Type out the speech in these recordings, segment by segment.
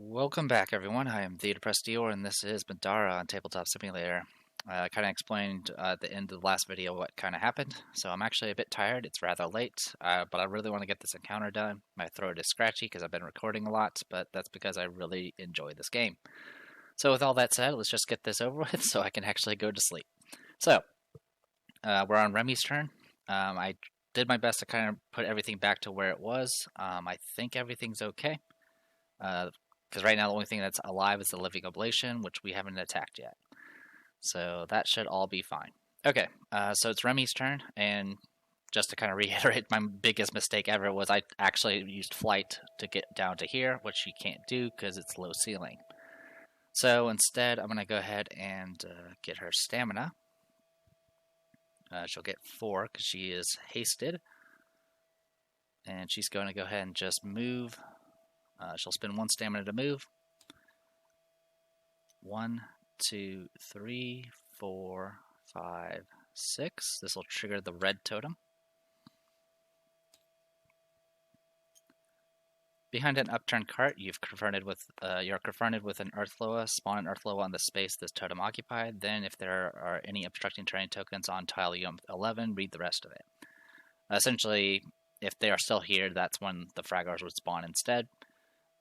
Welcome back, everyone. I am the Depressed Dior, and this is Middara on Tabletop Simulator. I kind of explained at the end of the last video what kind of happened, so I'm actually a bit tired. It's rather late, but I really want to get this encounter done. My throat is scratchy because I've been recording a lot, but that's because I really enjoy this game. So with all that said, let's just get this over with so I can actually go to sleep. So, we're on Remi's turn. I did my best to kind of put everything back to where it was. I think everything's okay. Because right now the only thing that's alive is the living oblation, which we haven't attacked yet. So that should all be fine. Okay, so it's Remi's turn, and just to kind of reiterate, my biggest mistake ever was I actually used flight to get down to here, which she can't do because it's low ceiling. So instead, I'm going to go ahead and get her stamina. She'll get 4 because she is hasted. And she's going to go ahead and just move. She'll spend 1 stamina to move. 1, 2, 3, 4, 5, 6. This will trigger the red totem. Behind an upturned cart, you're confronted with an Earthloa. Spawn an Earthloa on the space this totem occupied. Then, if there are any obstructing terrain tokens on tile UM11, read the rest of it. Essentially, if they are still here, that's when the Fraggars would spawn instead.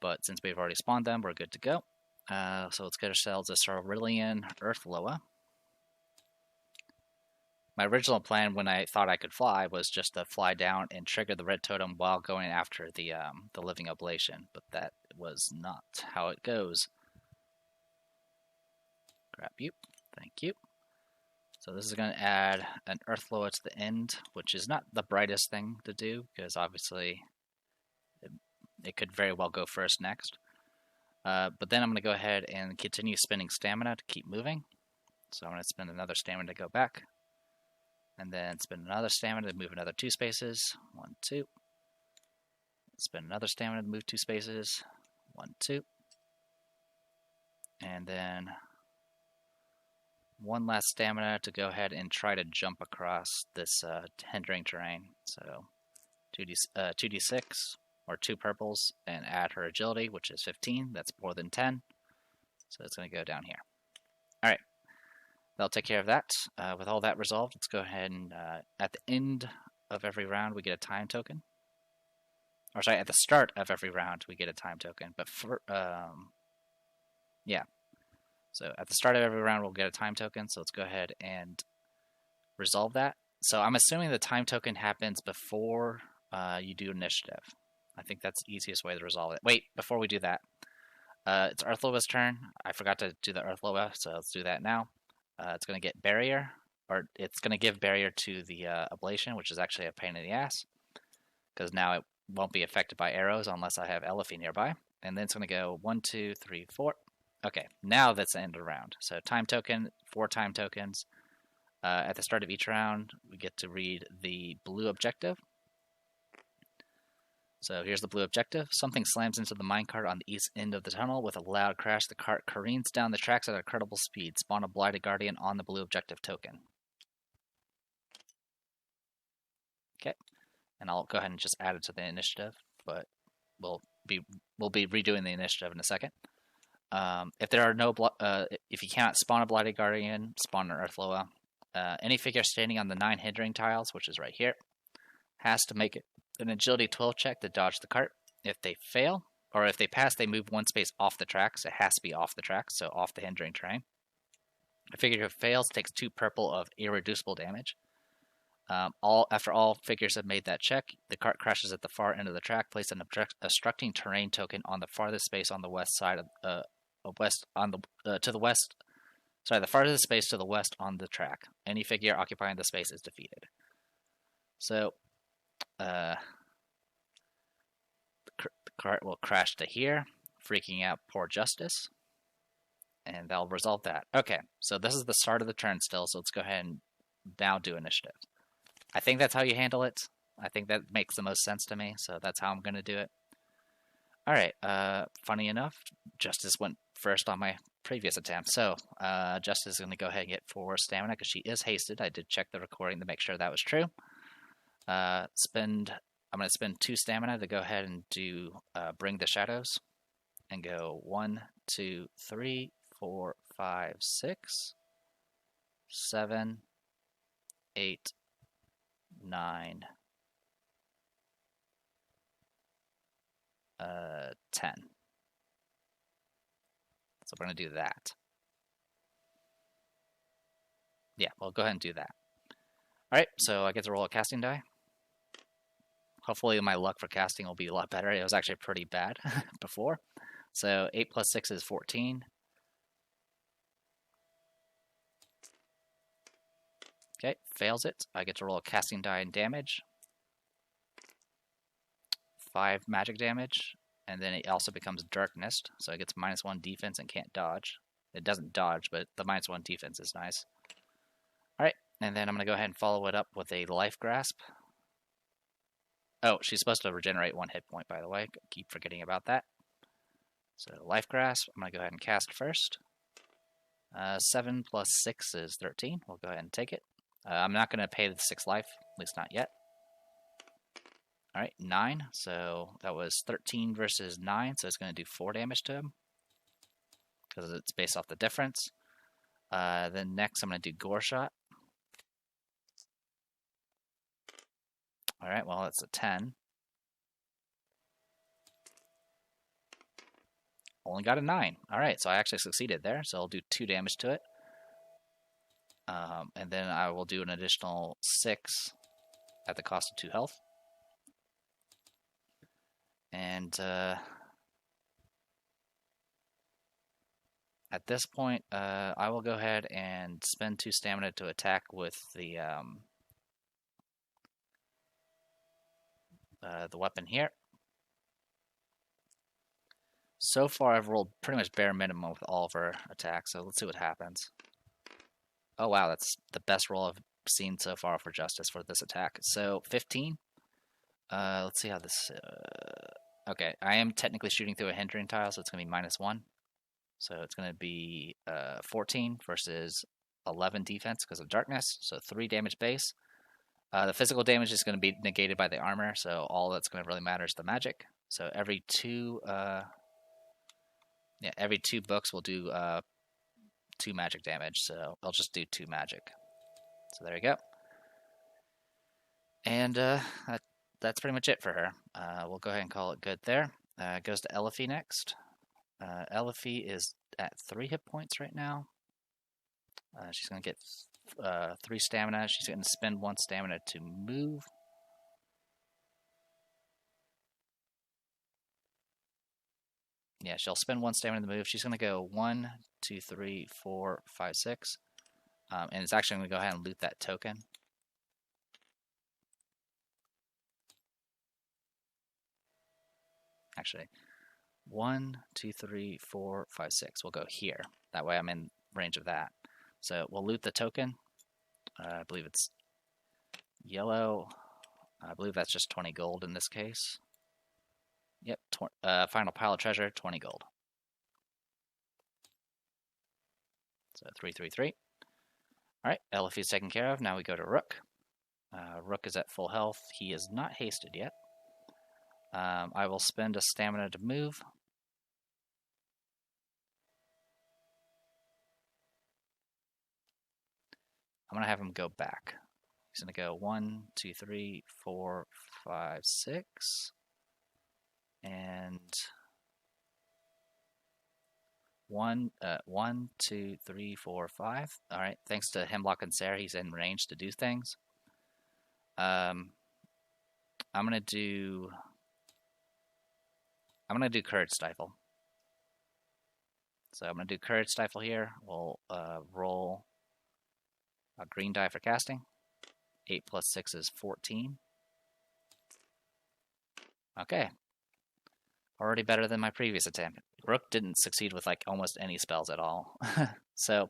But since we've already spawned them, we're good to go. So let's get ourselves a Cerulean Earthloa. My original plan when I thought I could fly was just to fly down and trigger the red totem while going after the living oblation, but that was not how it goes. Grab you. Thank you. So this is going to add an Earthloa to the end, which is not the brightest thing to do, because obviously it could very well go first next. But then I'm going to go ahead and continue spending stamina to keep moving. So I'm going to spend another stamina to go back. And then spend another stamina to move another 2 spaces. 1, 2. Spend another stamina to move 2 spaces. 1, 2. And then 1 last stamina to go ahead and try to jump across this hindering terrain. So 2d6 or 2 purples and add her agility, which is 15. That's more than 10. So it's going to go down here. Alright. That'll take care of that. With all that resolved, let's go ahead and at the end of every round, we get a time token. Or sorry, at the start of every round, we get a time token. But for, yeah. So at the start of every round, we'll get a time token. So let's go ahead and resolve that. So I'm assuming the time token happens before you do initiative. I think that's the easiest way to resolve it. Wait, before we do that, it's Earthloa's turn. I forgot to do the Earthloa, so let's do that now. It's going to get barrier, or it's going to give barrier to the ablation, which is actually a pain in the ass, because now it won't be affected by arrows unless I have Elephie nearby. And then it's going to go 1, 2, 3, 4. Okay, now that's the end of the round. So time token, 4 time tokens. At the start of each round, we get to read the blue objective. So here's the blue objective. Something slams into the minecart on the east end of the tunnel. With a loud crash, the cart careens down the tracks at a credible speed. Spawn a Blighted Guardian on the blue objective token. Okay, and I'll go ahead and just add it to the initiative, but we'll be redoing the initiative in a second. If there are no if you cannot spawn a Blighted Guardian, spawn an Earthloa. Any figure standing on the 9 hindering tiles, which is right here, has to make an agility 12 check to dodge the cart. If they fail, or if they pass, they move 1 space off the tracks. It has to be off the tracks, so off the hindering terrain. A figure who fails takes 2 purple of irreducible damage. After all figures have made that check, the cart crashes at the far end of the track. Place an obstructing terrain token on the farthest space on the west side of to the west. Sorry, the farthest space to the west on the track. Any figure occupying the space is defeated. So the cart will crash to here, freaking out poor Justice, and that'll resolve that. Okay, so this is the start of the turn still, so let's go ahead and now do initiative. I think that's how you handle it. I think that makes the most sense to me, so that's how I'm going to do it. Alright, funny enough, Justice went first on my previous attempt, so Justice is going to go ahead and get 4 stamina because she is hasted. I did check the recording to make sure that was true. I'm going to spend 2 stamina to go ahead and do Bring the Shadows. and go 1, 2, 3, 4, 5, 6, 7, 8, 9, 10. So we're going to do that. Yeah, we'll go ahead and do that. Alright, so I get to roll a casting die. Hopefully my luck for casting will be a lot better. It was actually pretty bad before. So 8 plus 6 is 14. Okay, fails it. I get to roll a casting die and damage. 5 magic damage. And then it also becomes darkness, so it gets -1 defense and can't dodge. It doesn't dodge, but the -1 defense is nice. Alright, and then I'm going to go ahead and follow it up with a life grasp. Oh, she's supposed to regenerate 1 hit point, by the way. I keep forgetting about that. So life grasp, I'm going to go ahead and cast first. 7 plus 6 is 13. We'll go ahead and take it. I'm not going to pay the 6 life, at least not yet. Alright, 9. So that was 13 versus 9, so it's going to do 4 damage to him. Because it's based off the difference. Then next I'm going to do Gore Shot. Alright, well that's a 10. Only got a 9. Alright, so I actually succeeded there, so I'll do 2 damage to it. And then I will do an additional 6 at the cost of 2 health. And at this point, I will go ahead and spend 2 stamina to attack with the weapon here. So far, I've rolled pretty much bare minimum with all of her attacks, so let's see what happens. Oh wow, that's the best roll I've seen so far for Justice for this attack. So 15. Let's see how this. Okay, I am technically shooting through a hindering tile, so it's going to be -1. So it's going to be 14 versus 11 defense because of darkness, so 3 damage base. The physical damage is going to be negated by the armor, so all that's going to really matter is the magic. So every 2 books will do 2 magic damage, so I'll just do 2 magic. So there you go. And that's pretty much it for her. We'll go ahead and call it good there. It goes to Elifie next. Elifie is at 3 hit points right now. She's going to get 3 stamina. She's going to spend 1 stamina to move. Yeah, she'll spend 1 stamina to move. She's going to go 1, 2, 3, 4, 5, 6. And it's actually going to go ahead and loot that token. Actually, 1, 2, 3, 4, 5, 6. We'll go here. That way I'm in range of that. So we'll loot the token. I believe it's yellow. I believe that's just 20 gold in this case. Yep, final pile of treasure, 20 gold. So 3, 3, 3. Alright, Elifie's taken care of. Now we go to Rook. Rook is at full health. He is not hasted yet. I will spend a stamina to move. I'm going to have him go back. He's going to go 1, 2, 3, 4, 5, 6. And 1, 2, 3, 4, 5. Alright, thanks to Hemlock and Sarah, he's in range to do things. I'm gonna do Courage Stifle. So I'm gonna do Courage Stifle here. We'll roll a green die for casting. 8 plus 6 is 14. Okay. Already better than my previous attempt. Rook didn't succeed with like almost any spells at all. So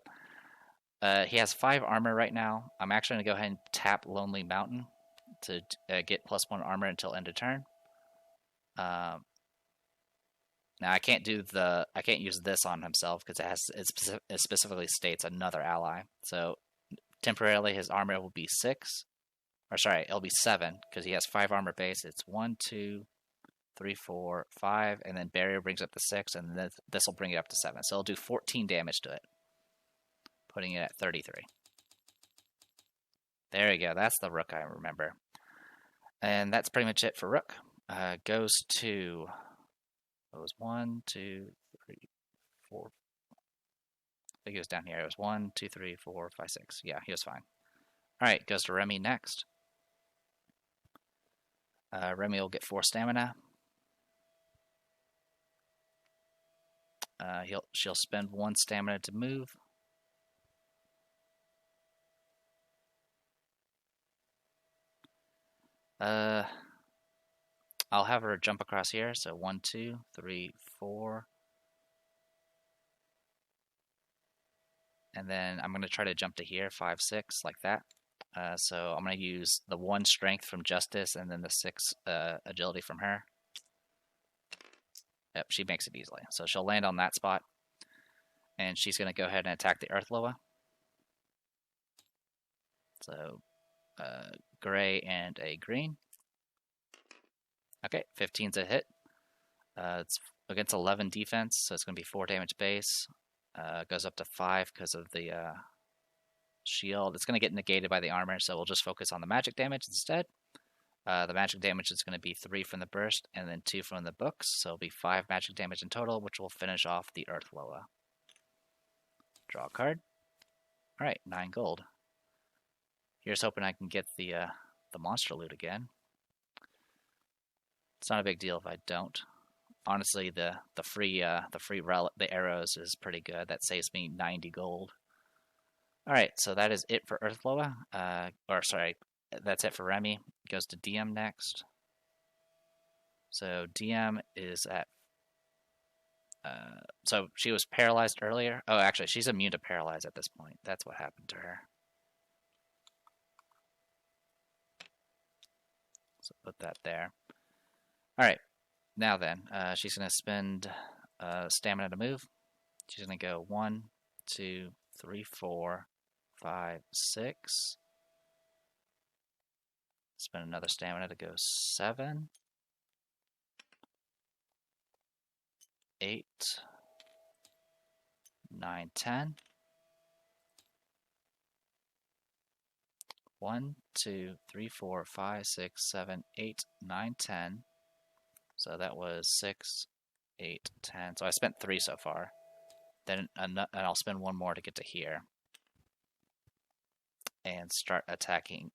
he has 5 armor right now. I'm actually going to go ahead and tap Lonely Mountain to get +1 armor until end of turn. Now I can't use this on himself because it specifically states another ally. So temporarily his armor will be 6. Or sorry, it'll be 7 because he has 5 armor base. It's 1, 2, 3, 4, 5, and then barrier brings up to 6, and then this will bring it up to 7. So it'll do 14 damage to it, putting it at 33. There you go. That's the Rook I remember. And that's pretty much it for Rook. Goes to... It was 1, 2, 3, 4... I think he was down here. It was 1, 2, 3, 4, 5, 6. Yeah, he was fine. Alright, goes to Remi next. Remi will get 4 stamina. She'll spend 1 stamina to move. I'll have her jump across here. So 1, 2, 3, 4. And then I'm going to try to jump to here, 5, 6, like that. So I'm going to use the 1 strength from Justice and then the 6 agility from her. Yep, she makes it easily. So she'll land on that spot. And she's going to go ahead and attack the Earth Loa. So gray and a green. Okay, 15's a hit. It's against 11 defense, so it's going to be 4 damage base. Goes up to 5 because of the shield. It's going to get negated by the armor, so we'll just focus on the magic damage instead. The magic damage is going to be 3 from the burst and then 2 from the books, so it'll be 5 magic damage in total, which will finish off the Earth Loa. Draw a card. Alright, 9 gold. Here's hoping I can get the monster loot again. It's not a big deal if I don't. Honestly, the free relic, the arrows is pretty good. That saves me 90 gold. Alright, so that is it for Earth Loa. That's it for Remi. Goes to DM next. So DM is at... so she was paralyzed earlier. Oh, actually, she's immune to paralyze at this point. That's what happened to her. So put that there. Alright, now then, she's going to spend stamina to move. She's going to go 1, 2, 3, 4, 5, 6. Spend another stamina to go 7, 8, 9, 10. 1, 2, 3, 4, 5, 6, 7, 8, 9, 10. So that was 6, 8, 10. So I spent 3 so far. Then and I'll spend 1 more to get to here. And start attacking.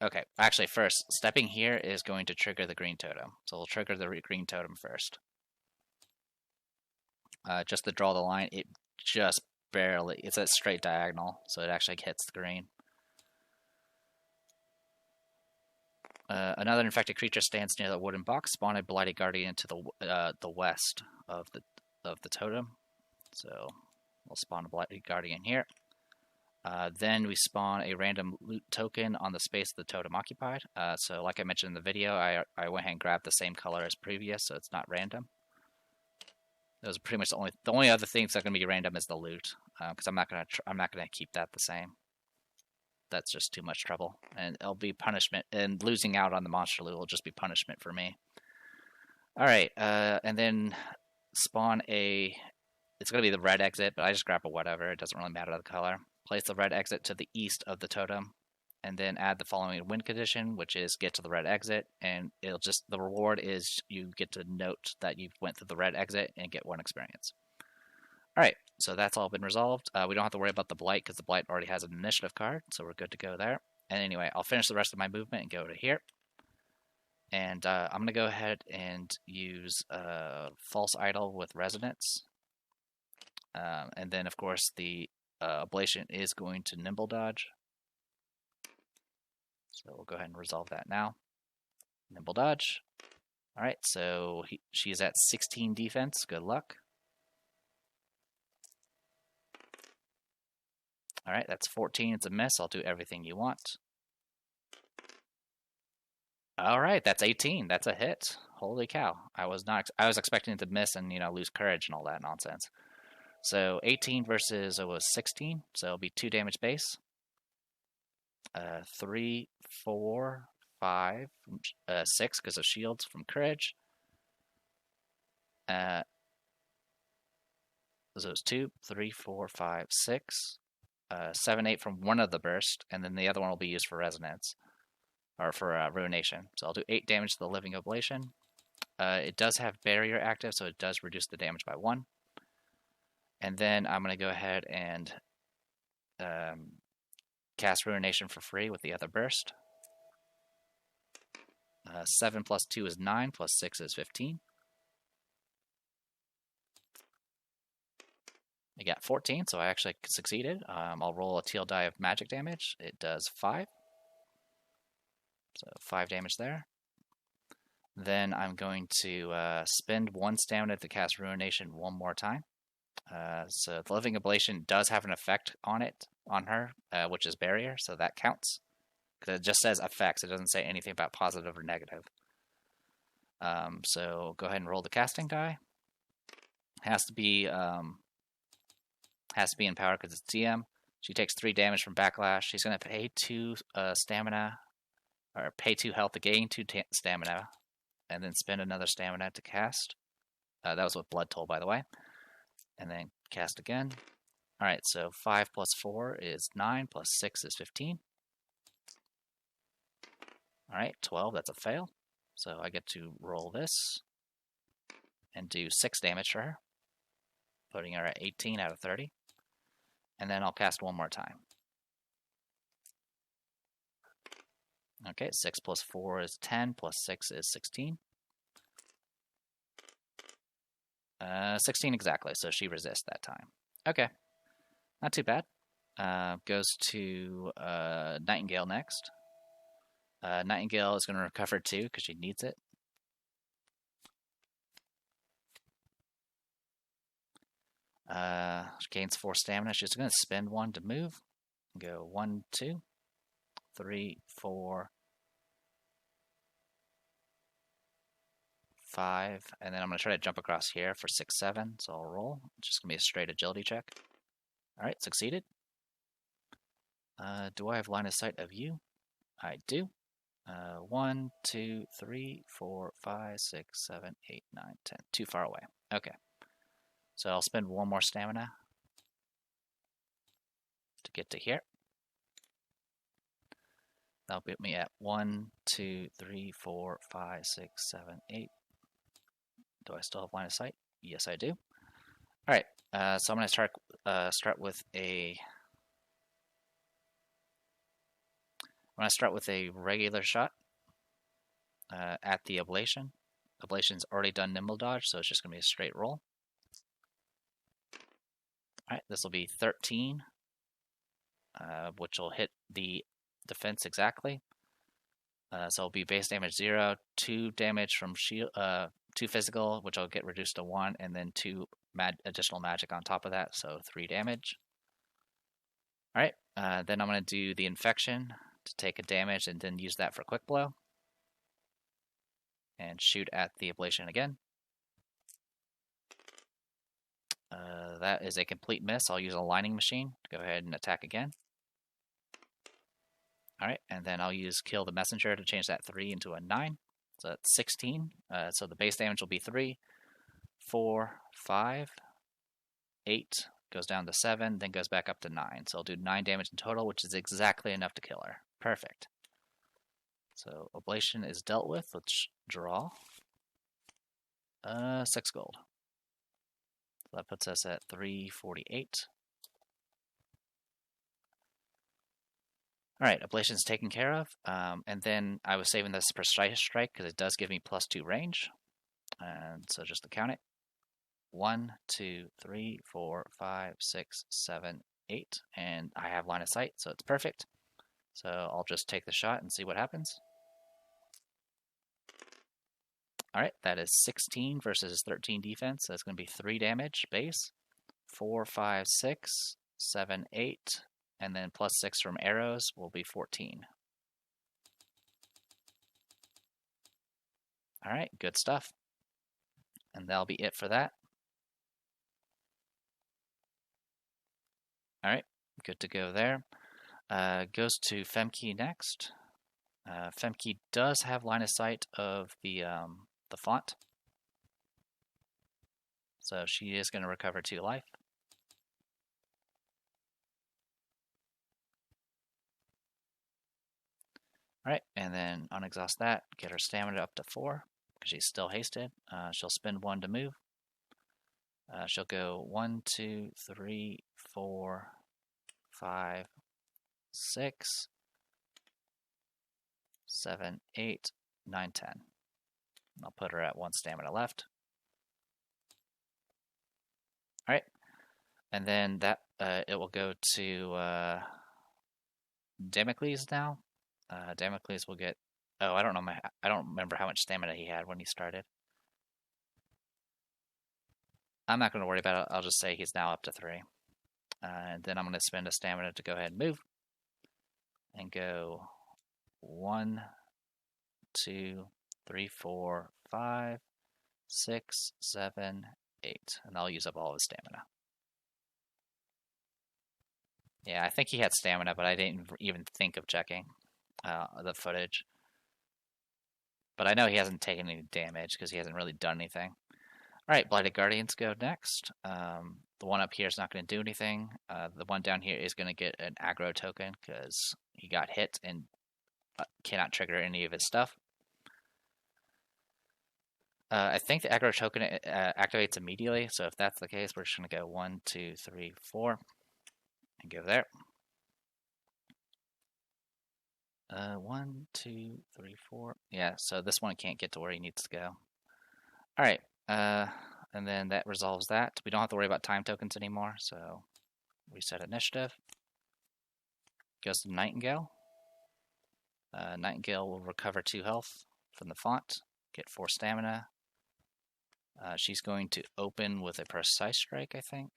Okay, actually first, stepping here is going to trigger the Green Totem. So we'll trigger the Green Totem first. Just to draw the line, it just barely, it's a straight diagonal, so it actually hits the green. Another infected creature stands near the wooden box. Spawn a Blighted Guardian to the west of the totem. So we'll spawn a Blighted Guardian here. Then we spawn a random loot token on the space the totem occupied. So like I mentioned in the video, I went ahead and grabbed the same color as previous, so it's not random. Those are pretty much the only other things that are going to be random is the loot, because I'm not gonna keep that the same. That's just too much trouble, and it'll be punishment. And losing out on the monster loot will just be punishment for me. All right, and then spawn a. It's going to be the red exit, but I just grab a whatever. It doesn't really matter the color. Place the red exit to the east of the totem, and then add the following win condition, which is get to the red exit, and it'll just the reward is you get to note that you went through the red exit and get 1 experience. All right, so that's all been resolved. We don't have to worry about the Blight because the Blight already has an initiative card, so we're good to go there. And anyway, I'll finish the rest of my movement and go to here. And I'm going to go ahead and use False Idol with Resonance. And then, of course, the Ablation is going to Nimble Dodge. So we'll go ahead and resolve that now. Nimble Dodge. All right, so she's at 16 defense. Good luck. Alright, that's 14. It's a miss. I'll do everything you want. Alright, that's 18. That's a hit. Holy cow. I was expecting it to miss and, lose courage and all that nonsense. So 18 versus 16. So it'll be 2 damage base. 3, 4, 5, 6 because of shields from courage. So it's 2, 3, 4, 5, 6, 7, 8 from one of the burst, and then the other one will be used for resonance, or for ruination. So I'll do 8 damage to the living oblation. It does have barrier active, so it does reduce the damage by 1. And then I'm going to go ahead and cast ruination for free with the other burst. 7 plus 2 is 9, plus 6 is 15. I got 14, so I actually succeeded. I'll roll a teal die of magic damage. It does 5. So 5 damage there. Then I'm going to spend 1 stamina to cast Ruination one more time. So the Living Oblation does have an effect on her, which is Barrier, so that counts. Because it just says effects, it doesn't say anything about positive or negative. So go ahead and roll the casting die. Has to be in power because it's DM. She takes 3 damage from backlash. She's going to pay 2 stamina, or pay 2 health to gain 2 stamina, and then spend another stamina to cast. That was with Blood Toll, by the way. And then cast again. Alright, so 5 plus 4 is 9, plus 6 is 15. Alright, 12, that's a fail. So I get to roll this and do 6 damage for her, putting her at 18 out of 30. And then I'll cast one more time. Okay, 6 plus 4 is 10, plus 6 is 16. 16 exactly, so she resists that time. Okay, not too bad. Goes to Nightingale next. Nightingale is going to recover 2 because she needs it. She gains 4 stamina. She's going to spend 1 to move. Go 1, 2, 3, 4, 5, and then I'm going to try to jump across here for 6, 7, so I'll roll. It's just going to be a straight agility check. Alright, succeeded. Do I have line of sight of you? I do. 1, 2, 3, 4, 5, 6, 7, 8, 9, 10. Too far away. Okay. So I'll spend 1 more stamina to get to here. That'll put me at 1, 2, 3, 4, 5, 6, 7, 8. Do I still have line of sight? Yes, I do. All right. So I'm going to start with a. I'm going to start with a regular shot at the ablation. Ablation's already done nimble dodge, so it's just going to be a straight roll. All right, this will be 13, which will hit the defense exactly. So it'll be base damage 0, 2 damage from shield, 2 physical, which will get reduced to 1, and then 2 additional magic on top of that, so 3 damage. All right, then I'm going to do the infection to take a damage and then use that for quick blow. And shoot at the ablation again. That is a complete miss. I'll use a lining machine to go ahead and attack again. Alright, and then I'll use Kill the Messenger to change that 3 into a 9. So that's 16. So the base damage will be 3, 4, 5, 8, goes down to 7, then goes back up to 9. So I'll do 9 damage in total, which is exactly enough to kill her. Perfect. So ablation is dealt with. Let's draw. 6 gold. So that puts us at 348. Alright, ablation's taken care of. And then I was saving this precise strike because it does give me +2 range. And so just to count it. 1, 2, 3, 4, 5, 6, 7, 8. And I have line of sight, so it's perfect. So I'll just take the shot and see what happens. Alright, that is 16 versus 13 defense. That's going to be 3 damage base. 4, 5, 6, 7, 8, and then +6 from arrows will be 14. Alright, good stuff. And that'll be it for that. Alright, good to go there. Goes to Femke next. Femke does have line of sight of the font. So she is going to recover 2 life. Alright, and then unexhaust that, get her stamina up to 4, because she's still hasted. She'll spend 1 to move. She'll go 1, 2, 3, 4, 5, 6, 7, 8, 9, 10. I'll put her at 1 stamina left. Alright, and then that it will go to Damocles now. Damocles will get. Oh, I don't remember how much stamina he had when he started. I'm not going to worry about it. I'll just say he's now up to 3. And then I'm going to spend a stamina to go ahead and move. And go 1, 2, 3, 4, 5, 6, 7, 8. And I'll use up all of his stamina. Yeah, I think he had stamina, but I didn't even think of checking the footage. But I know he hasn't taken any damage because he hasn't really done anything. Alright, Blighted Guardians go next. The one up here is not going to do anything. The one down here is going to get an aggro token because he got hit and cannot trigger any of his stuff. I think the aggro token activates immediately, so if that's the case, we're just going to go 1, 2, 3, 4, and go there. 1, 2, 3, 4. Yeah, so this one can't get to where he needs to go. Alright, and then that resolves that. We don't have to worry about time tokens anymore, so reset initiative. Goes to Nightingale. Nightingale will recover 2 health from the font, get 4 stamina. She's going to open with a precise strike, I think.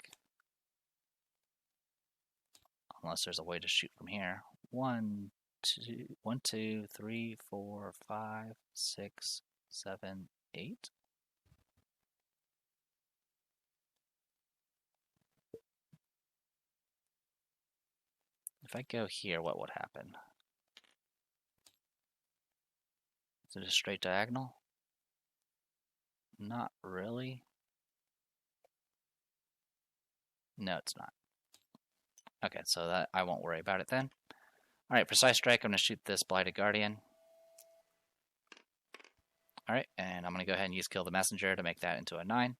Unless there's a way to shoot from here. 1, 2, 3, 4, 5, 6, 7, 8. If I go here, what would happen? Is it a straight diagonal? Not really. No, it's not. Okay, so that I won't worry about it then. Alright, precise strike, I'm going to shoot this Blighted Guardian. Alright, and I'm going to go ahead and use Kill the Messenger to make that into a 9.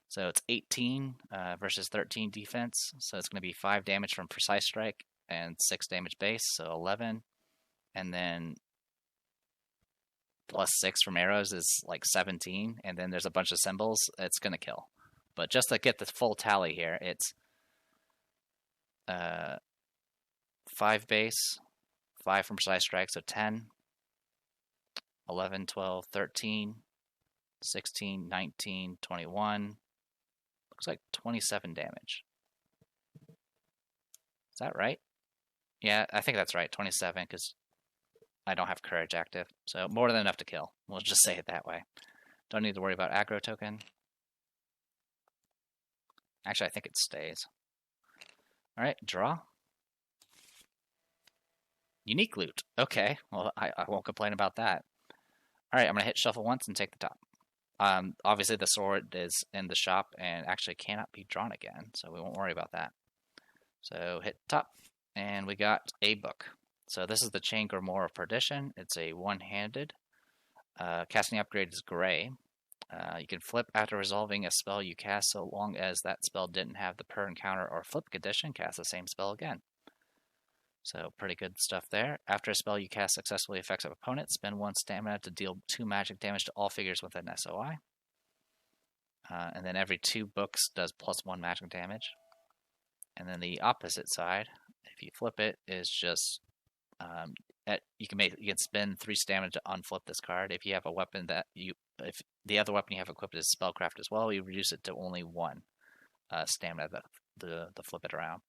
So it's 18 versus 13 defense, so it's going to be 5 damage from precise strike and 6 damage base, so 11. And then plus 6 from arrows is like 17, and then there's a bunch of symbols. It's going to kill. But just to get the full tally here, it's 5 base, 5 from precise strike, so 10, 11, 12, 13, 16, 19, 21. Looks like 27 damage. Is that right? Yeah, I think that's right, 27, because I don't have courage active. So more than enough to kill. We'll just say it that way. Don't need to worry about aggro token. Actually, I think it stays. Alright, draw. Unique loot. Okay, well, I won't complain about that. Alright, I'm going to hit shuffle once and take the top. Obviously, the sword is in the shop and actually cannot be drawn again, so we won't worry about that. So hit top, and we got a book. So this is the Chain Grimoire of Perdition. It's a one-handed. Casting upgrade is gray. You can flip after resolving a spell you cast so long as that spell didn't have the per encounter or flip condition, cast the same spell again. So pretty good stuff there. After a spell you cast successfully affects an opponent, spend 1 stamina to deal 2 magic damage to all figures with an SOI. And then every 2 books does plus 1 magic damage. And then the opposite side, if you flip it, is just you can spend 3 stamina to unflip this card. If you have a weapon if the other weapon you have equipped is spellcraft as well, you reduce it to only 1 stamina to flip it around.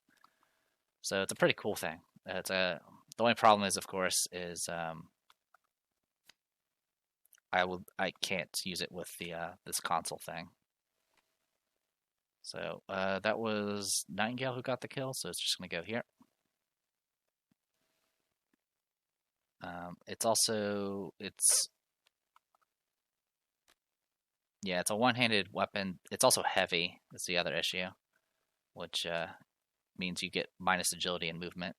So it's a pretty cool thing. The only problem is, of course, is I can't use it with the this console thing. So that was Nightingale who got the kill, so it's just going to go here. It's Yeah, it's a one-handed weapon. It's also heavy. That's the other issue, which means you get minus agility and movement.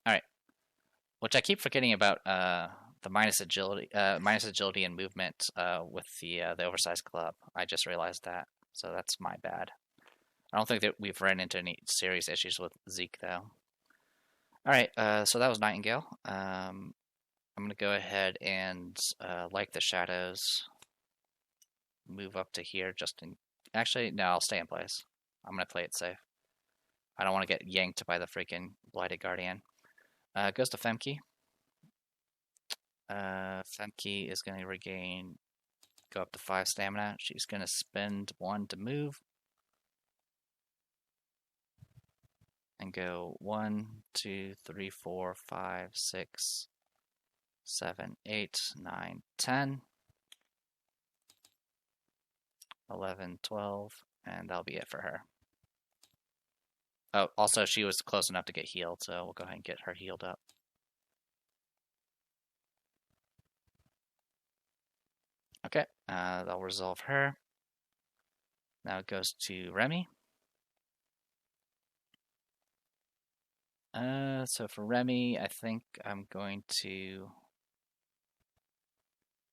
All right, which I keep forgetting about the minus agility and movement with the oversized club. I just realized that, so that's my bad. I don't think that we've run into any serious issues with Zeke though. All right, so that was Nightingale. I'm gonna go ahead and like the shadows. Move up to here just in. Actually, no, I'll stay in place. I'm gonna play it safe. I don't want to get yanked by the freaking Blighted Guardian. Goes to Femke. Femke is going to regain, go up to 5 stamina. She's going to spend 1 to move. And go 1, 2, 3, 4, 5, 6, 7, 8, 9, 10, 11, 12, and that'll be it for her. Oh, also she was close enough to get healed, so we'll go ahead and get her healed up. Okay, that'll resolve her. Now it goes to Remi. So for Remi, I think I'm going to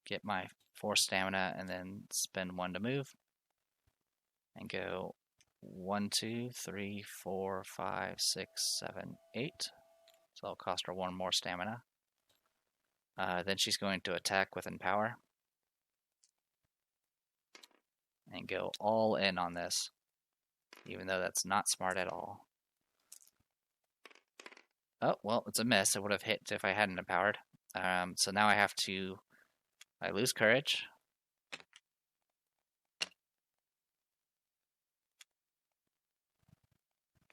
get my 4 stamina and then spend 1 to move. And go 1, 2, 3, 4, 5, 6, 7, 8. So I'll cost her 1 more stamina. Then she's going to attack with Empower. And go all in on this. Even though that's not smart at all. Oh, well, it's a miss. It would have hit if I hadn't empowered. So now I have to... I lose courage.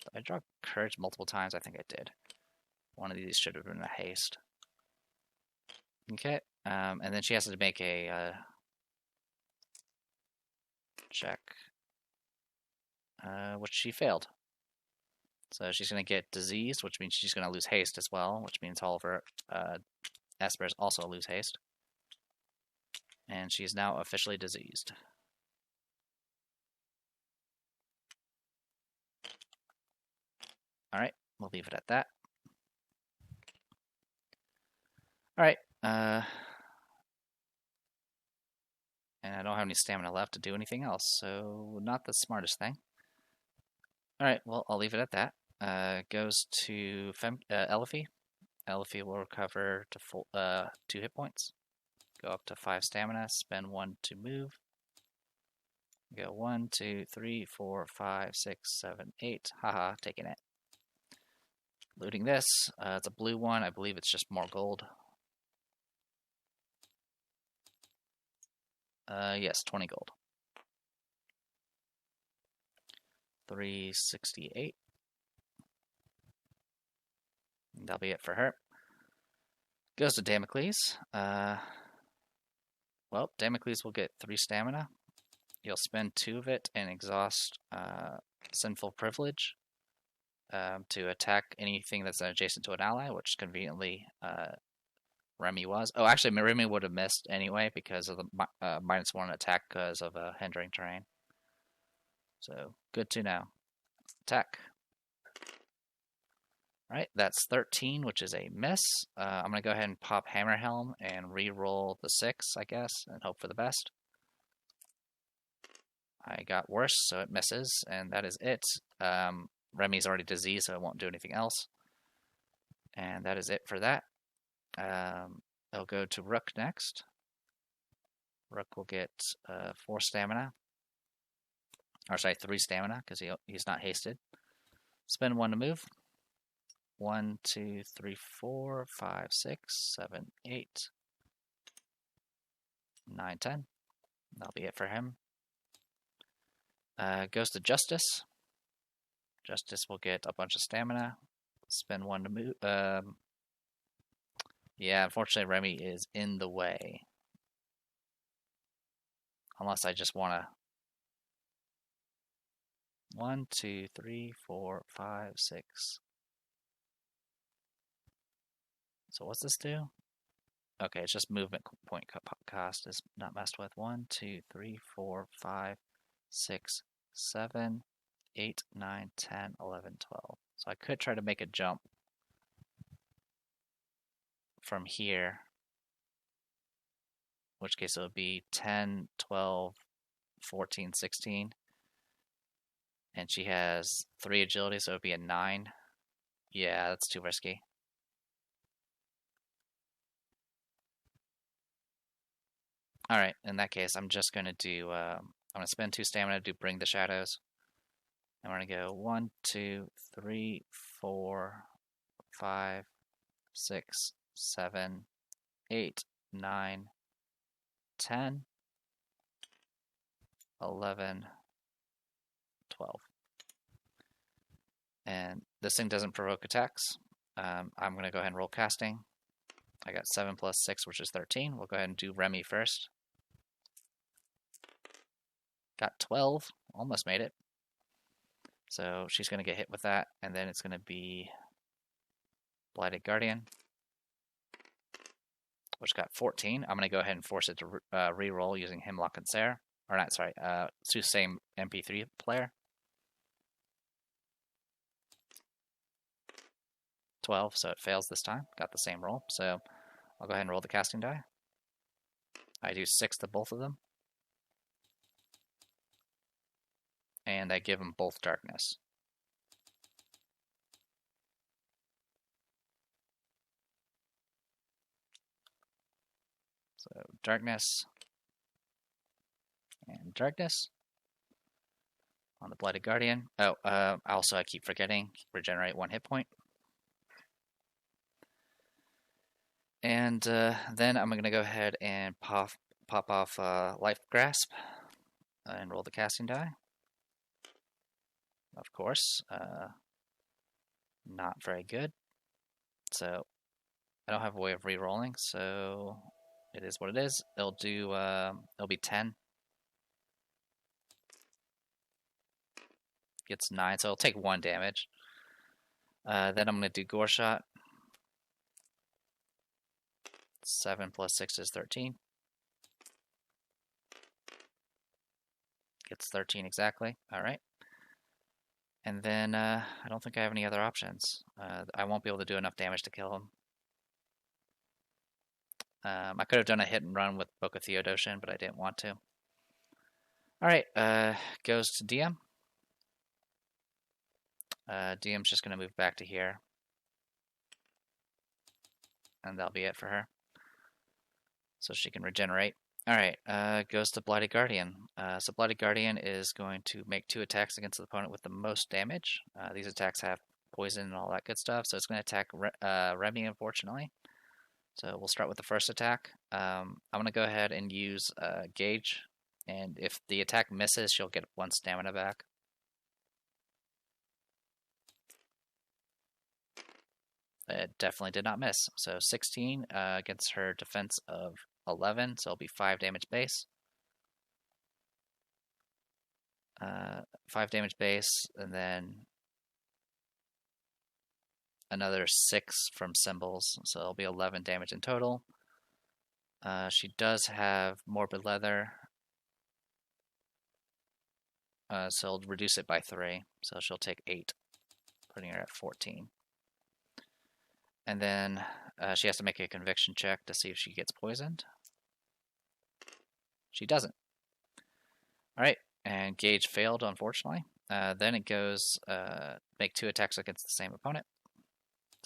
Did I draw courage multiple times? I think I did. One of these should have been a haste. Okay, and then she has to make a check, which she failed. So she's going to get diseased, which means she's going to lose haste as well, which means all of her espers also lose haste. And she's now officially diseased. Alright, we'll leave it at that. Alright, and I don't have any stamina left to do anything else, so not the smartest thing. Alright, well, I'll leave it at that. Goes to Elifie. Elifie will recover to full 2 hit points. Go up to 5 stamina, spend 1 to move. Go 1, 2, 3, 4, 5, 6, 7, 8. Haha, taking it. Looting this. It's a blue one. I believe it's just more gold. Yes, 20 gold. 368. That'll be it for her. Goes to Damocles. Well, Damocles will get 3 stamina. You'll spend 2 of it and exhaust Sinful Privilege to attack anything that's adjacent to an ally, which conveniently Remi was. Oh, actually, Remi would have missed anyway because of the -1 attack because of a hindering terrain. So, good to know. Attack. Alright, that's 13, which is a miss. I'm going to go ahead and pop Hammer Helm and re-roll the 6, I guess, and hope for the best. I got worse, so it misses, and that is it. Remi's already diseased, so I won't do anything else. And that is it for that. I'll go to Rook next. Rook will get 4 stamina. Or sorry, 3 stamina, because he's not hasted. Spend 1 to move. 1, 2, 3, 4, 5, 6, 7, 8, 9, 10. That'll be it for him. Goes to Justice. Justice will get a bunch of stamina. Spend 1 to move. Yeah, unfortunately, Remi is in the way. Unless I just want to... 1, 2, 3, 4, 5, 6. So what's this do? Okay, it's just movement point cost is not messed with. 1, 2, 3, 4, 5, 6, 7, 8, 9, 10, 11, 12. So I could try to make a jump from here, in which case it would be 10, 12, 14, 16. And she has 3 agility, so it would be a 9. Yeah, that's too risky. Alright, in that case, I'm just going to do, I'm going to spend 2 stamina to do Bring the Shadows. And we're going to go 1, 2, 3, 4, 5, 6, 7, 8, 9, 10, 11, 12. And this thing doesn't provoke attacks. I'm going to go ahead and roll casting. I got 7 plus 6, which is 13. We'll go ahead and do Remi first. Got 12. Almost made it. So she's going to get hit with that, and then it's going to be Blighted Guardian, which got 14. I'm going to go ahead and force it to re-roll using Hemlock and Sarah. Or not, sorry, it's the same MP3 player. 12, so it fails this time. Got the same roll, so I'll go ahead and roll the casting die. I do 6 to both of them. And I give them both darkness. So darkness and darkness on the Blighted Guardian. Oh, also I keep forgetting, regenerate 1 hit point. And then I'm going to go ahead and pop off Life Grasp and roll the casting die. Of course, not very good. So I don't have a way of re-rolling, so it is what it is. It'll do. It'll be 10. Gets 9, so it'll take 1 damage. Then I'm going to do Gore Shot. 7 plus 6 is 13. Gets 13 exactly. All right. And then I don't think I have any other options. I won't be able to do enough damage to kill him. I could have done a hit and run with Book of Theodosian, but I didn't want to. Alright, goes to DM. DM's just going to move back to here. And that'll be it for her. So she can regenerate. Alright, goes to Blighted Guardian. So Blighted Guardian is going to make 2 attacks against the opponent with the most damage. These attacks have poison and all that good stuff, so it's going to attack Remi, unfortunately. So we'll start with the first attack. I'm going to go ahead and use Gauge, and if the attack misses, she'll get 1 stamina back. It definitely did not miss. So 16 against her defense of 11, so it'll be 5 damage base. 5 damage base, and then another 6 from symbols, so it'll be 11 damage in total. She does have Morbid Leather, so I'll reduce it by 3, so she'll take 8, putting her at 14. And then she has to make a conviction check to see if she gets poisoned. She doesn't. Alright, and Gauge failed, unfortunately. Then it goes, make 2 attacks against the same opponent.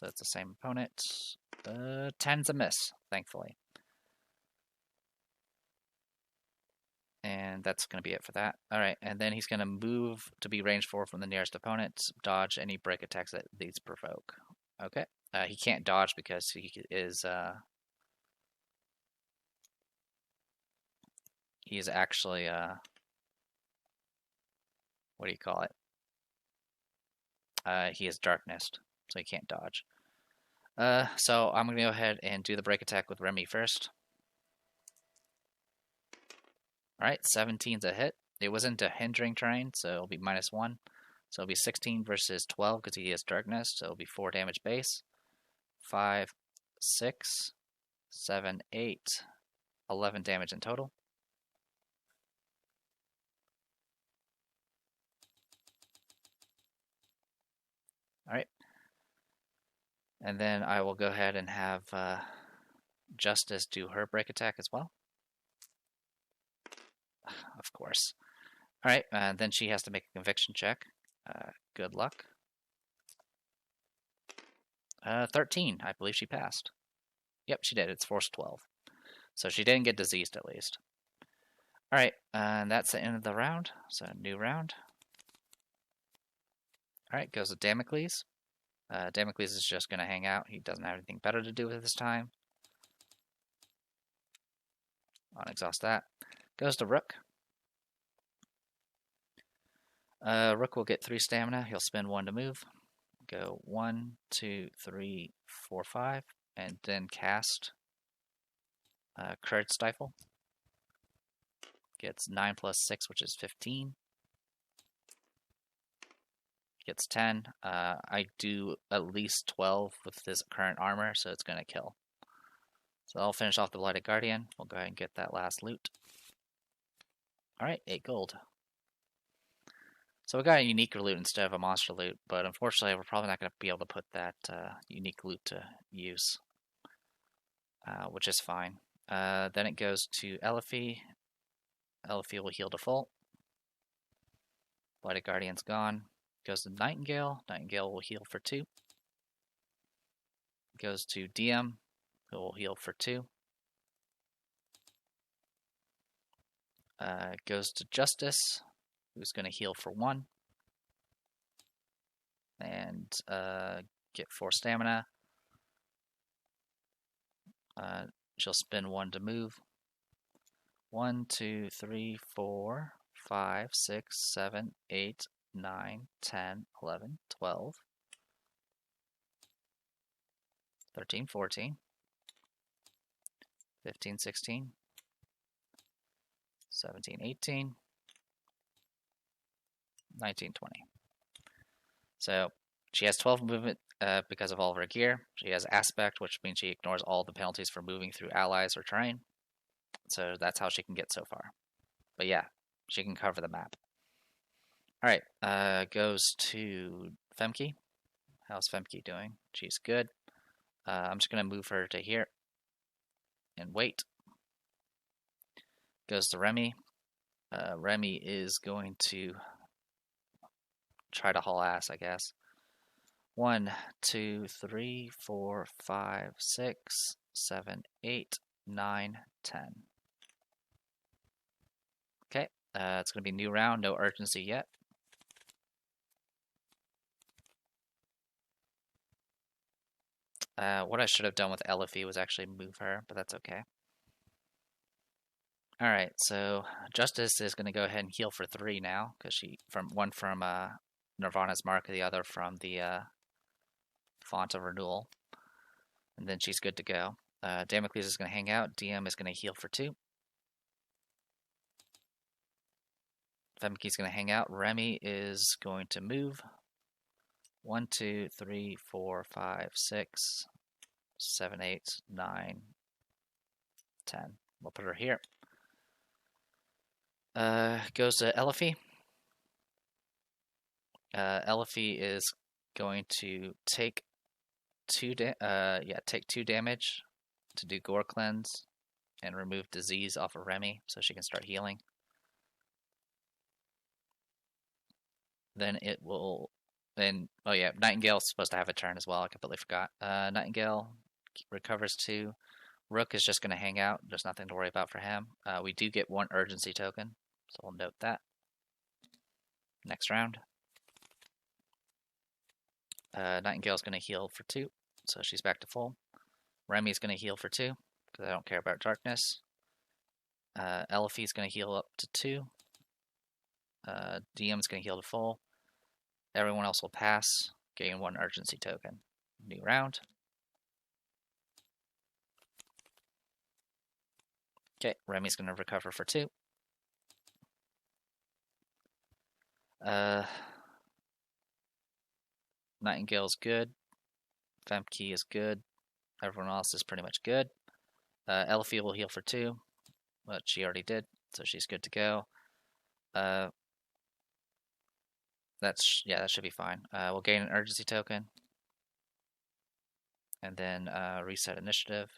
So it's the same opponent. 10's a miss, thankfully. And that's going to be it for that. Alright, and then he's going to move to be range 4 from the nearest opponent, dodge any break attacks that these provoke. Okay. He can't dodge because he is actually what do you call it? He is darkness, so he can't dodge. So I'm gonna go ahead and do the break attack with Remi first. Alright, 17's a hit. It was into hindering terrain, so it'll be -1. So it'll be 16 versus 12 because he is darkness, so it'll be 4 damage base. 5, 6, 7, 8, 11 damage in total. Alright. And then I will go ahead and have Justice do her break attack as well. Of course. Alright, and then she has to make a conviction check. Good luck. 13. I believe she passed. Yep, she did. It's force 12. So she didn't get diseased at least. Alright, and that's the end of the round. So new round. Alright, goes to Damocles. Damocles is just going to hang out. He doesn't have anything better to do with this time. Unexhaust that. Goes to Rook. Rook will get 3 stamina. He'll spend 1 to move. Go 1, 2, 3, 4, 5, and then cast Courage Stifle. Gets 9 plus 6, which is 15. Gets 10. I do at least 12 with this current armor, so it's going to kill. So I'll finish off the Blighted Guardian. We'll go ahead and get that last loot. Alright, 8 gold. So we got a unique loot instead of a monster loot, but unfortunately we're probably not going to be able to put that unique loot to use, which is fine. Then it goes to Elifie. Elifie will heal to full. Blighted Guardian's gone. Goes to Nightingale. Nightingale will heal for 2. Goes to DM, who will heal for 2. Goes to Justice, who's going to heal for 1. And get 4 stamina. She'll spend 1 to move. 1, 2, 3, 4, 5, 6, 7, 8, 9, 10, 11, 12, 13, 14, 15, 16, 17, 18, 19, 20. So she has 12 movement because of all of her gear. She has Aspect, which means she ignores all the penalties for moving through allies or terrain. So that's how she can get so far. But yeah, she can cover the map. Alright, goes to Femke. How's Femke doing? She's good. I'm just going to move her to here and wait. Goes to Remi. Remi is going to try to haul ass, I guess. 1, 2, 3, 4, 5, 6, 7, 8, 9, 10. Okay, it's going to be new round, no urgency yet. What I should have done with Elifie was actually move her, but that's okay. Alright, so Justice is going to go ahead and heal for 3 now, because one from Nirvana's Mark, the other from the Font of Renewal. And then she's good to go. Damocles is going to hang out. DM is going to heal for 2. Femke's going to hang out. Remi is going to move. 1, 2, 3, 4, 5, 6, 7, 8, 9, 10. We'll put her here. Goes to Elifie. Elifie is going to take 2 damage to do Gore Cleanse and remove disease off of Remi so she can start healing. Then it will... oh yeah, Nightingale's supposed to have a turn as well. I completely forgot. Nightingale recovers 2. Rook is just going to hang out. There's nothing to worry about for him. We do get 1 urgency token, so we'll note that. Next round. Nightingale's going to heal for 2, so she's back to full. Remi's going to heal for 2, because I don't care about darkness. Elifie's going to heal up to 2. DM's going to heal to full. Everyone else will pass, gain 1 urgency token. New round. Okay, Remi's going to recover for 2. Nightingale's good. Femke is good. Everyone else is pretty much good. Elfie will heal for 2, but she already did, so she's good to go. That should be fine. We'll gain an urgency token, and then reset initiative.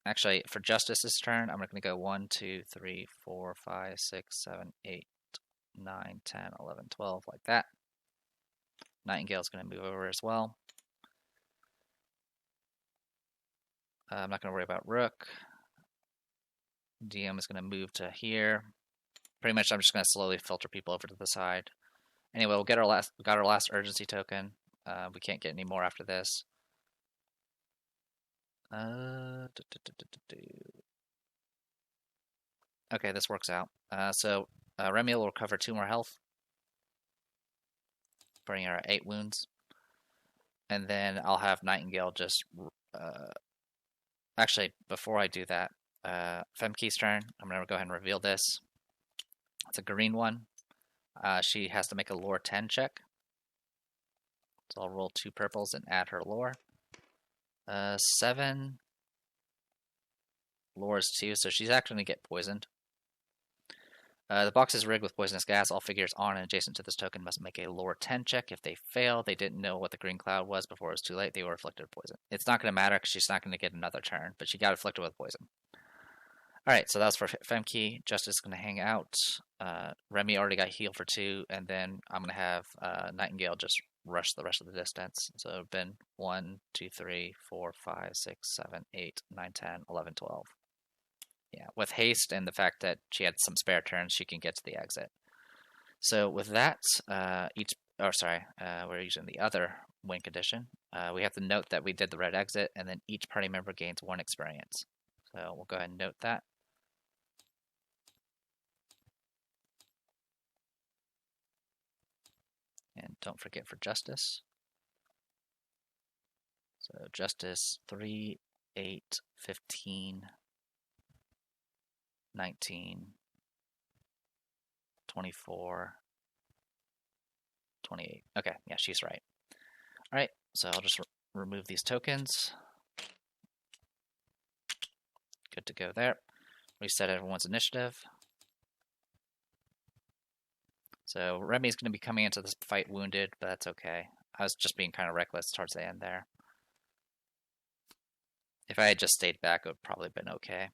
Actually, for Justice's turn, I'm going to go 1, 2, 3, 4, 5, 6, 7, 8, 9, 10, 11, 12, like that. Nightingale's going to move over as well. I'm not going to worry about Rook. DM is going to move to here. Pretty much, I'm just going to slowly filter people over to the side. Anyway, we got our last urgency token. We can't get any more after this. Okay, this works out. So Remi will recover 2 more health, bringing her 8 wounds. And then I'll have Nightingale just... actually, before I do that, Femke's turn. I'm going to go ahead and reveal this. It's a green one. She has to make a lore 10 check. So I'll roll 2 purples and add her lore. 7. Lore is 2, so she's actually going to get poisoned. The box is rigged with poisonous gas. All figures on and adjacent to this token must make a lore 10 check. If they fail, they didn't know what the green cloud was before it was too late. They were afflicted with poison. It's not going to matter because she's not going to get another turn, but she got afflicted with poison. Alright, so that's for Femke. Justice is going to hang out. Remi already got healed for 2, and then I'm going to have Nightingale just rush the rest of the distance. So it's been 1, 2, 3, 4, 5, 6, 7, 8, 9, 10, 11, 12. Yeah, with haste and the fact that she had some spare turns, she can get to the exit. So with that, we're using the other win condition. We have to note that we did the red exit, and then each party member gains 1 experience. So we'll go ahead and note that. And don't forget for Justice. So Justice 3, 8, 15, 19, 24, 28. Okay, yeah, she's right. Alright, so I'll just remove these tokens. Good to go there. Reset everyone's initiative. So Remi's going to be coming into this fight wounded, but that's okay. I was just being kind of reckless towards the end there. If I had just stayed back, it would probably have been okay.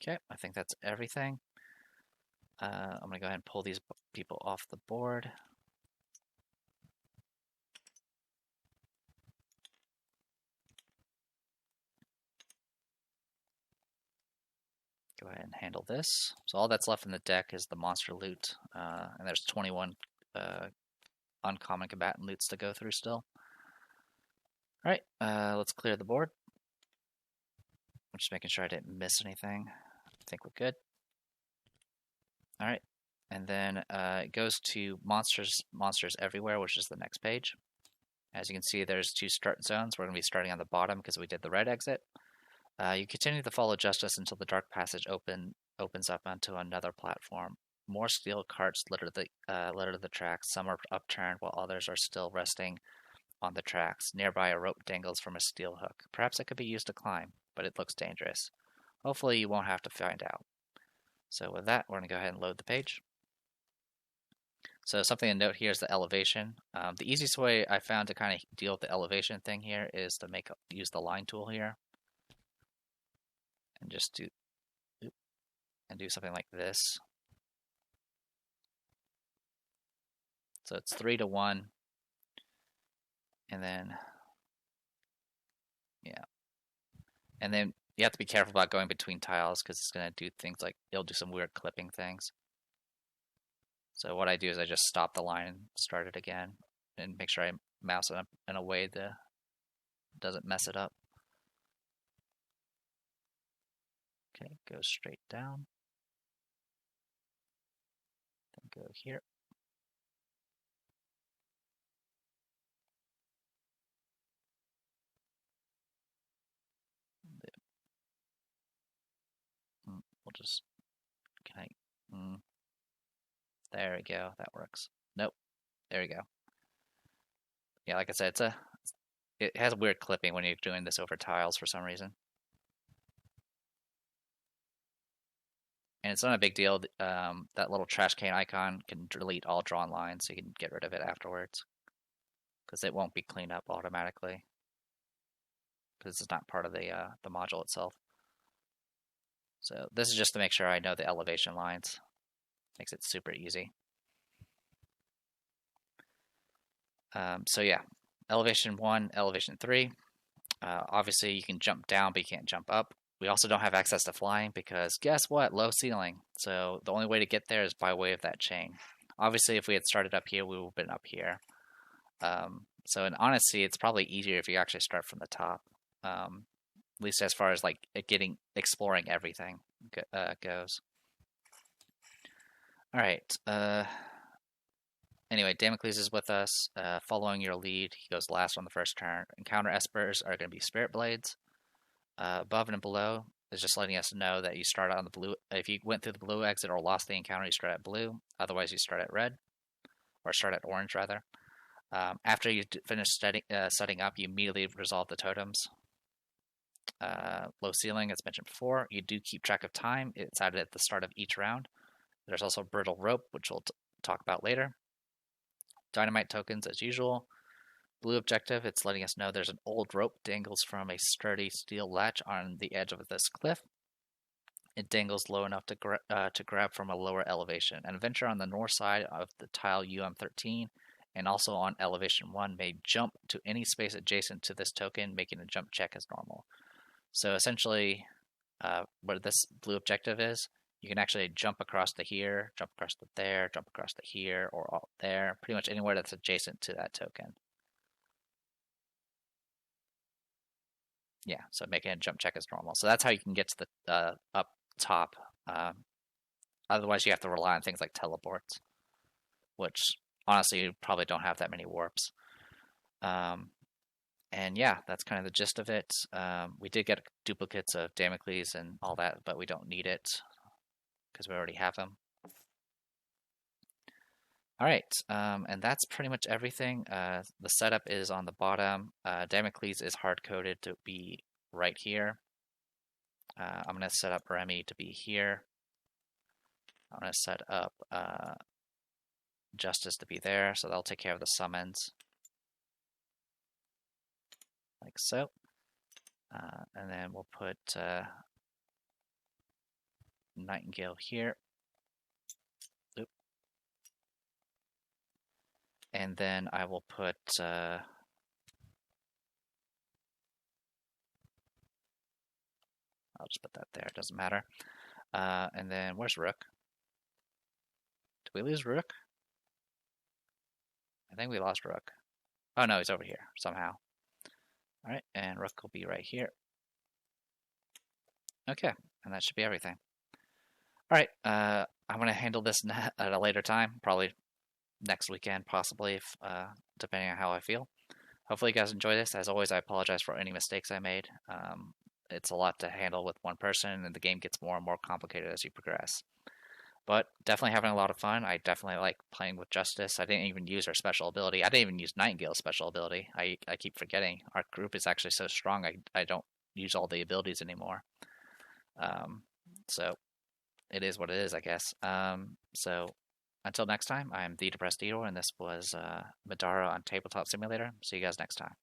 Okay, I think that's everything. I'm going to go ahead and pull these people off the board. Go ahead and handle this. So all that's left in the deck is the monster loot, and there's 21 uncommon combatant loots to go through still. Alright, let's clear the board. I'm just making sure I didn't miss anything. I think we're good. Alright, and then it goes to monsters everywhere, which is the next page. As you can see, there's 2 start zones. We're going to be starting on the bottom because we did the red exit. You continue to follow Justice until the dark passage opens up onto another platform. More steel carts litter the tracks. Some are upturned while others are still resting on the tracks. Nearby, a rope dangles from a steel hook. Perhaps it could be used to climb, but it looks dangerous. Hopefully you won't have to find out. So with that, we're going to go ahead and load the page. So something to note here is the elevation. The easiest way I found to kind of deal with the elevation thing here is to use the line tool here. And just do something like this. So it's 3 to 1. And then, yeah. And then you have to be careful about going between tiles because it's going to do things like, it'll do some weird clipping things. So what I do is I just stop the line and start it again and make sure I mouse it up in a way that doesn't mess it up. Okay, go straight down. Then go here. we'll just, can I, there we go, that works. Nope, there we go. Yeah, like I said, it has weird clipping when you're doing this over tiles for some reason. And it's not a big deal. That little trash can icon can delete all drawn lines, so you can get rid of it afterwards. Because it won't be cleaned up automatically. Because it's not part of the module itself. So this is just to make sure I know the elevation lines. Makes it super easy. So yeah, elevation 1, elevation 3. Obviously you can jump down, but you can't jump up. We also don't have access to flying because guess what? Low ceiling. So the only way to get there is by way of that chain. Obviously, if we had started up here, we would have been up here. So in honesty, it's probably easier if you actually start from the top. At least as far as like exploring everything goes. All right. Anyway, Damocles is with us. Following your lead, he goes last on the first turn. Encounter espers are going to be spirit blades. Above and below is just letting us know that you start on the blue. If you went through the blue exit or lost the encounter, you start at blue. Otherwise, you start at red, or start at orange rather. After you finish setting up, you immediately resolve the totems. Low ceiling, as mentioned before, you do keep track of time. It's added at the start of each round. There's also brittle rope, which we'll talk about later. Dynamite tokens, as usual. Blue objective, it's letting us know there's an old rope dangles from a sturdy steel latch on the edge of this cliff. It dangles low enough to grab from a lower elevation. An adventurer on the north side of the tile UM13 and also on elevation 1 may jump to any space adjacent to this token, making a jump check as normal. So essentially, what this blue objective is, you can actually jump across to here, jump across to there, jump across to here, or out there, pretty much anywhere that's adjacent to that token. Yeah, so making a jump check as normal. So that's how you can get to the up top. Otherwise, you have to rely on things like teleports, which honestly you probably don't have that many warps. And yeah, that's kind of the gist of it. We did get duplicates of Damocles and all that, but we don't need it because we already have them. All right, and that's pretty much everything. The setup is on the bottom. Damocles is hard-coded to be right here. I'm going to set up Remi to be here. I'm going to set up Justice to be there, so they'll take care of the summons. Like so. And then we'll put Nightingale here. Oop. And then I will put I'll just put that there, it doesn't matter. And then where's Rook? Did we lose Rook? I think we lost Rook. Oh no, he's over here somehow. Alright, and Rook will be right here. Okay, and that should be everything. Alright, I'm going to handle this at a later time, probably next weekend, possibly, if, depending on how I feel. Hopefully you guys enjoy this. As always, I apologize for any mistakes I made. It's a lot to handle with one person, and the game gets more and more complicated as you progress. But definitely having a lot of fun. I definitely like playing with Justice. I didn't even use her special ability. I didn't even use Nightingale's special ability. I keep forgetting. Our group is actually so strong, I don't use all the abilities anymore. So it is what it is, I guess. So until next time, I'm the Depressed Eater, and this was Middara on Tabletop Simulator. See you guys next time.